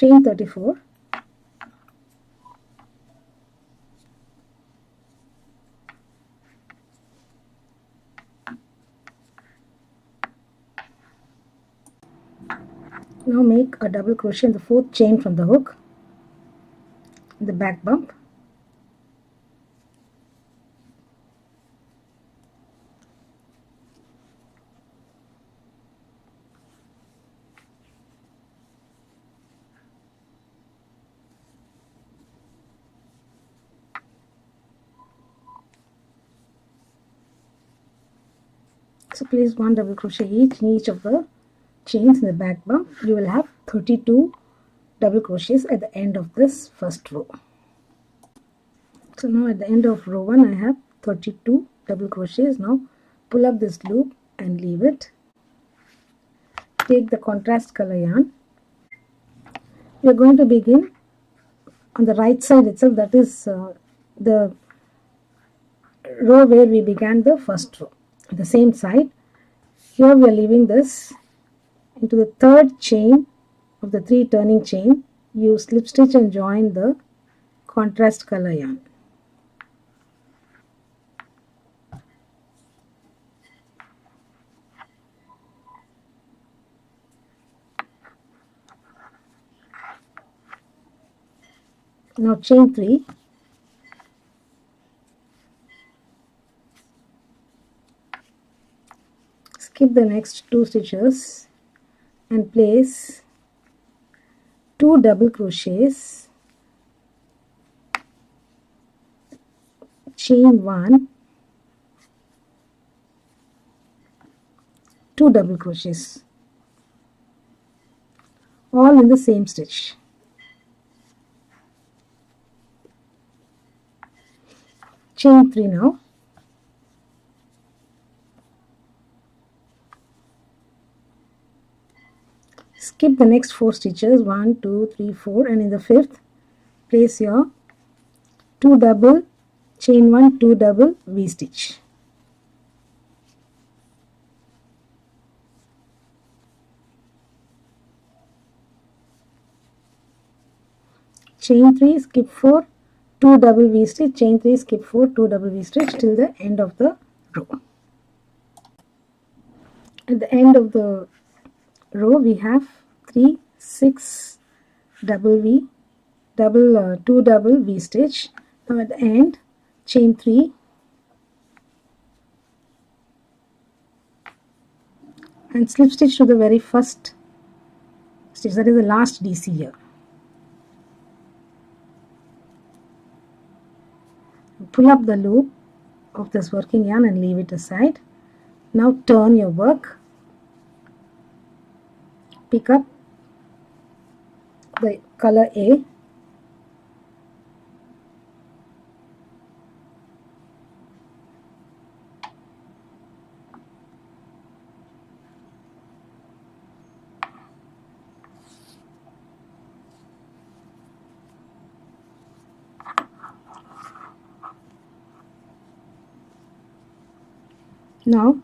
chain 34, now make a double crochet in the 4th chain from the hook in the back bump. So place 1 double crochet each in each of the chains in the back bump. You will have 32 double crochets at the end of this first row. So now at the end of row 1 I have 32 double crochets. Now pull up this loop and leave it. Take the contrast color yarn. We are going to begin on the right side itself, that is the row where we began the first row. The same side. Here we are leaving this into the 3rd chain of the 3 turning chain. You slip stitch and join the contrast color yarn. Now chain 3, skip the next 2 stitches and place 2 double crochets, chain 1, 2 double crochets, all in the same stitch. Chain 3 now. Skip the next 4 stitches, 1, 2, 3, 4, and in the 5th place your 2 double, chain 1, 2 double V stitch. Chain 3, skip 4, 2 double V stitch, chain 3, skip 4, 2 double V stitch till the end of the row. At the end of the row we have 3, 6 double V, 2 double V stitch. Now at the end, chain 3 and slip stitch to the very first stitch, that is the last DC here. Pull up the loop of this working yarn and leave it aside. Now turn your work, pick up the color A, now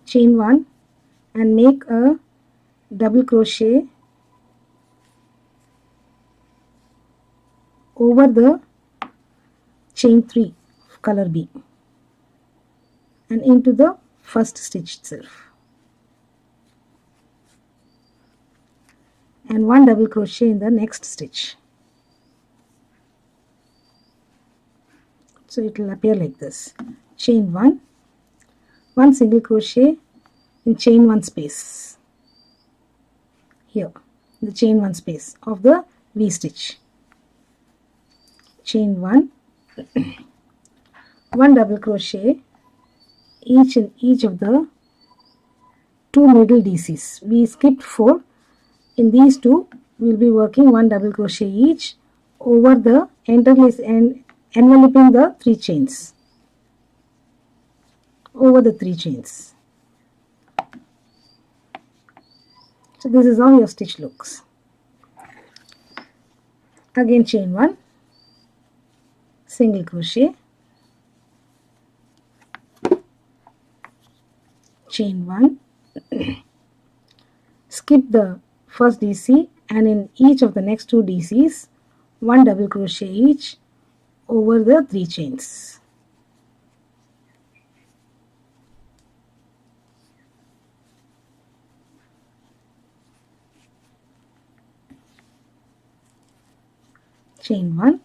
chain 1 and make a double crochet over the chain 3 of color B and into the first stitch itself, and 1 double crochet in the next stitch. So it will appear like this. Chain 1, 1 single crochet in chain 1 space here, the chain 1 space of the V stitch. Chain 1, 1 double crochet each in each of the 2 middle DCs. We skipped 4. In these 2 we will be working 1 double crochet each over the interlace and enveloping the 3 chains, over the 3 chains. So this is how your stitch looks. Again chain 1, single crochet, chain 1, skip the first DC, and in each of the next 2 DCs 1 double crochet each over the 3 chains. Chain 1,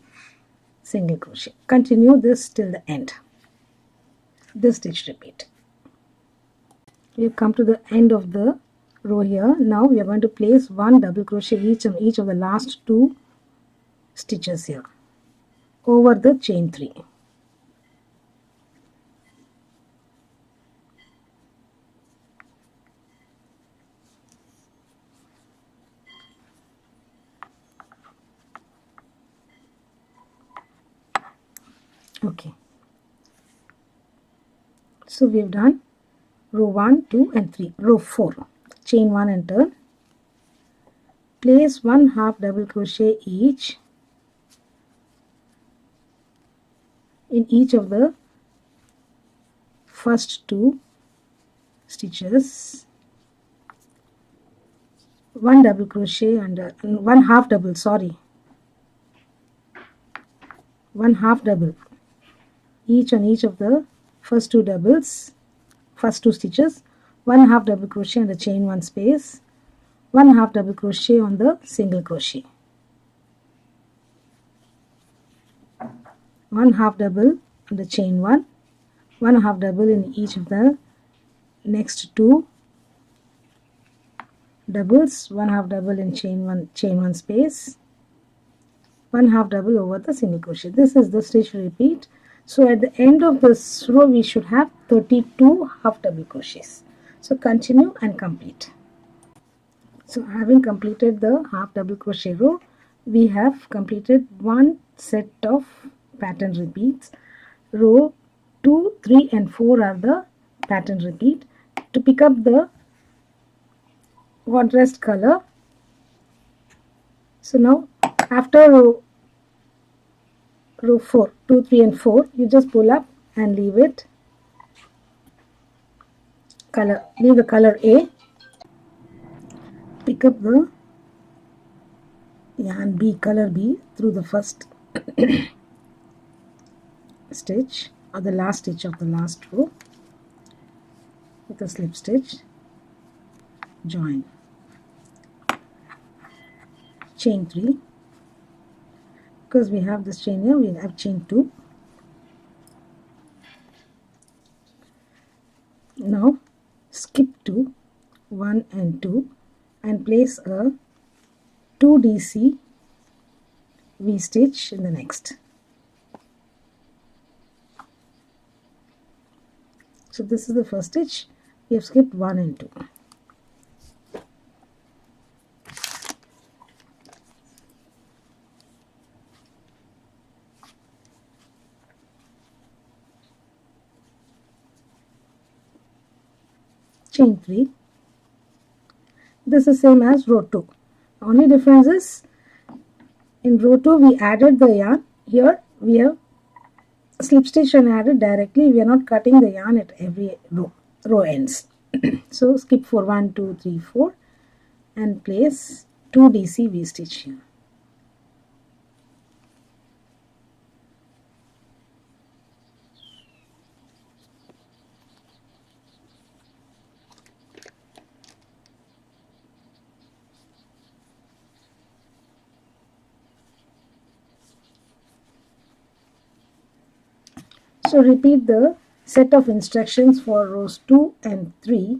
single crochet. Continue this till the end. This stitch repeat. We have come to the end of the row here. Now we are going to place 1 double crochet each on each of the last 2 stitches here over the chain 3. Okay, so we have done row 1, 2 and 3. Row 4, chain 1 and turn. Place 1 half double crochet each in each of the first 2 stitches. 1 double crochet under 1 half double, sorry, 1 half double each on each of the first 2 doubles, first 2 stitches. 1 half double crochet on the chain 1 space, 1 half double crochet on the single crochet, 1 half double on the chain 1, 1 half double in each of the next 2 doubles, 1 half double in chain 1 space, 1 half double over the single crochet. This is the stitch repeat. So at the end of this row we should have 32 half double crochets. So continue and complete. So having completed the half double crochet row, we have completed one set of pattern repeats. Row 2, 3 and 4 are the pattern repeat. To pick up the contrast color, so now after row 4, 2, 3 and 4, you just pull up and leave it color, leave the color A, pick up the yarn B, color B through the first stitch or the last stitch of the last row with a slip stitch, join, chain 3, because we have this chain here, we have chain 2. Now skip to 1 and 2 and place a 2 DC V stitch in the next. So this is the first stitch. We have skipped 1 and 2. Chain 3. This is same as row 2. Only difference is in row 2 we added the yarn. Here we have slip stitch and added directly. We are not cutting the yarn at every row ends. So skip for 1, 2, 3, 4 and place 2 DC V stitch here. So repeat the set of instructions for rows 2 and 3,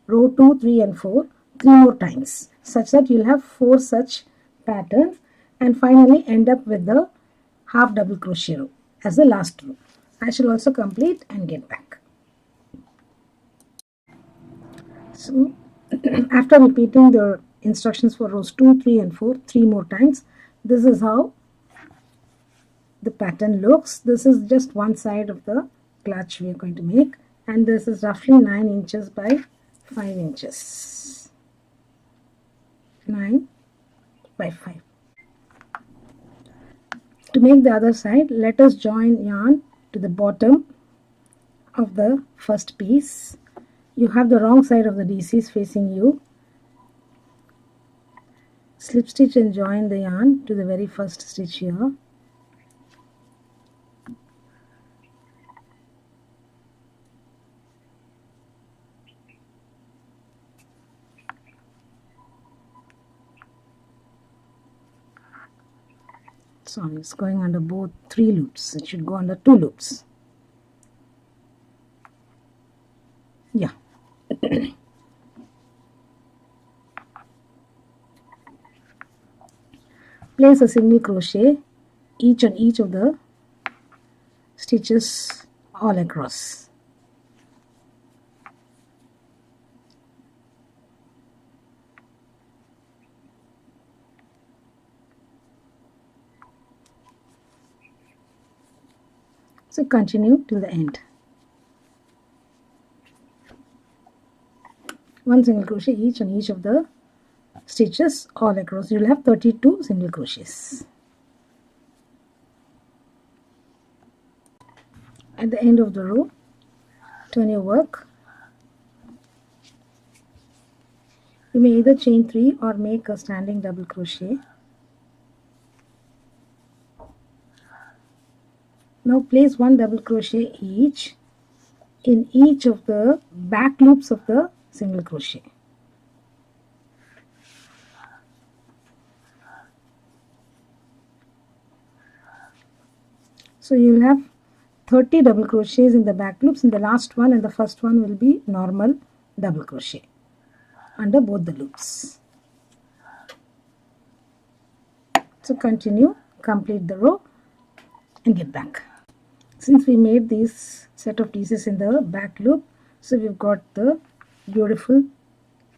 row 2, 3 and 4, 3 more times, such that you'll have 4 such patterns and finally end up with the half double crochet row as the last row. I shall also complete and get back. So after repeating the instructions for rows 2, 3 and 4 3 more times, this is how the pattern looks. This is just one side of the clutch we are going to make, and this is roughly 9 inches by 5 inches. 9 by 5. To make the other side, let us join yarn to the bottom of the first piece. You have the wrong side of the DCs facing you. slip stitch and join the yarn to the very first stitch here. Sorry, it's going under both 3 loops. It should go under 2 loops. Yeah. Place a single crochet each on each of the stitches all across. So continue till the end. One single crochet each on each of the stitches all across. You will have 32 single crochets. At the end of the row, turn your work. You may either chain 3 or make a standing double crochet. Now place 1 double crochet each in each of the back loops of the single crochet. So you will have 30 double crochets in the back loops. In the last one and the first one will be normal double crochet under both the loops. So continue, complete the row and get back. Since we made this set of pieces in the back loop, so we've got the beautiful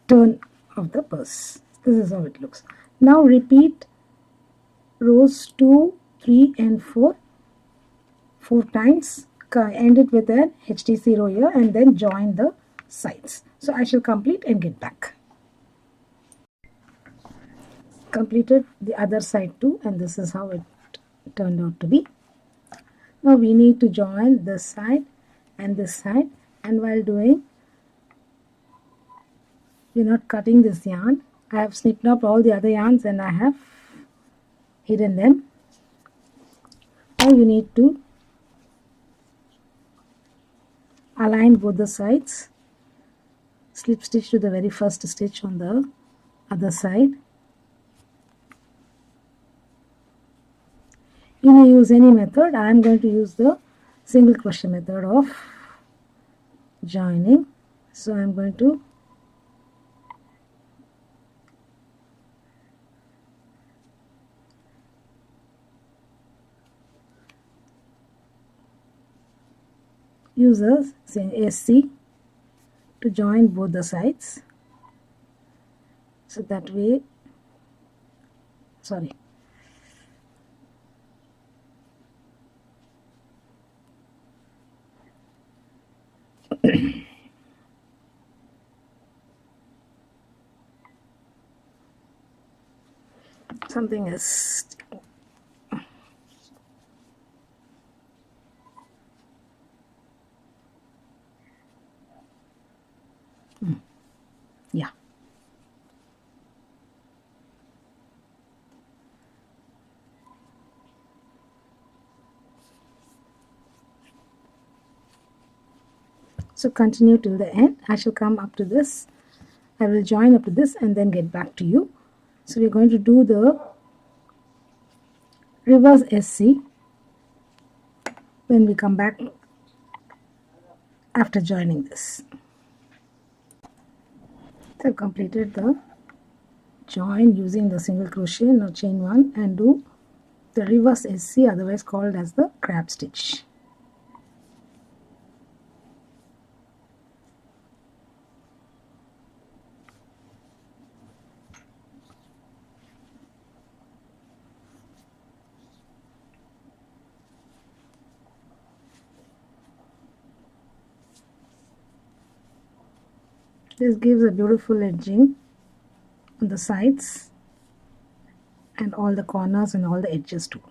turn of the purse. This is how it looks. Now repeat rows 2, 3 and 4 times. End it with an HTC row here and then join the sides. So I shall complete and get back. Completed the other side too, and this is how it turned out to be. Now we need to join this side and this side, and while doing, we're not cutting this yarn. I have snipped up all the other yarns and I have hidden them. Now you need to align both the sides, slip stitch to the very first stitch on the other side. You may use any method. I am going to use the single crochet method of joining. So I am going to use a SC to join both the sides. So that way, sorry. Something is yeah. So continue till the end. I shall come up to this. I will join up to this and then get back to you. So we're going to do the reverse SC when we come back after joining this. So I've completed the join using the single crochet. Now chain 1 and do the reverse SC, otherwise called as the crab stitch. This gives a beautiful edging on the sides and all the corners and all the edges too.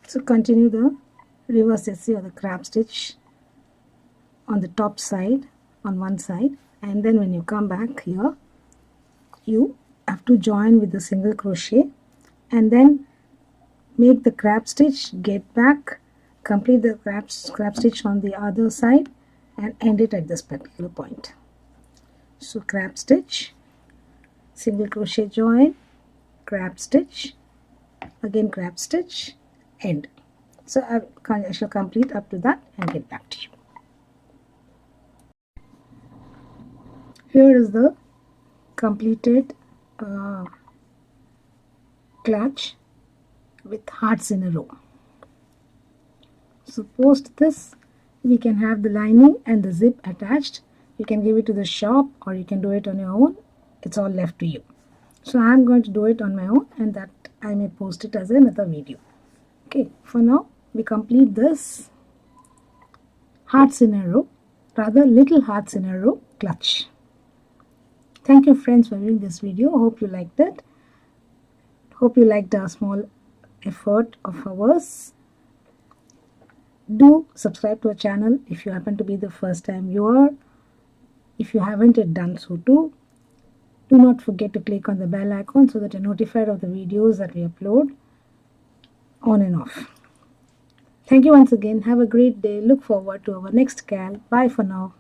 So continue the reverse stitch or the crab stitch on the top side on one side, and then when you come back here you have to join with the single crochet and then make the crab stitch, get back, complete the crab stitch on the other side and end it at this particular point. So crab stitch, single crochet, join, crab stitch, again crab stitch, end. So I shall complete up to that and get back to you. Here is the completed clutch with hearts in a row. So post this we can have the lining and the zip attached. You can give it to the shop or you can do it on your own. It's all left to you. So I am going to do it on my own, and that I may post it as another video. Okay, for now we complete this hearts in a row, rather little hearts in a row clutch. Thank you friends for viewing this video. Hope you liked it. Hope you liked our small effort of ours. Do subscribe to our channel if you happen to be the first time viewer. If you haven't yet done so too, do not forget to click on the bell icon so that you're notified of the videos that we upload on and off. Thank you once again. Have a great day. Look forward to our next cal. Bye for now.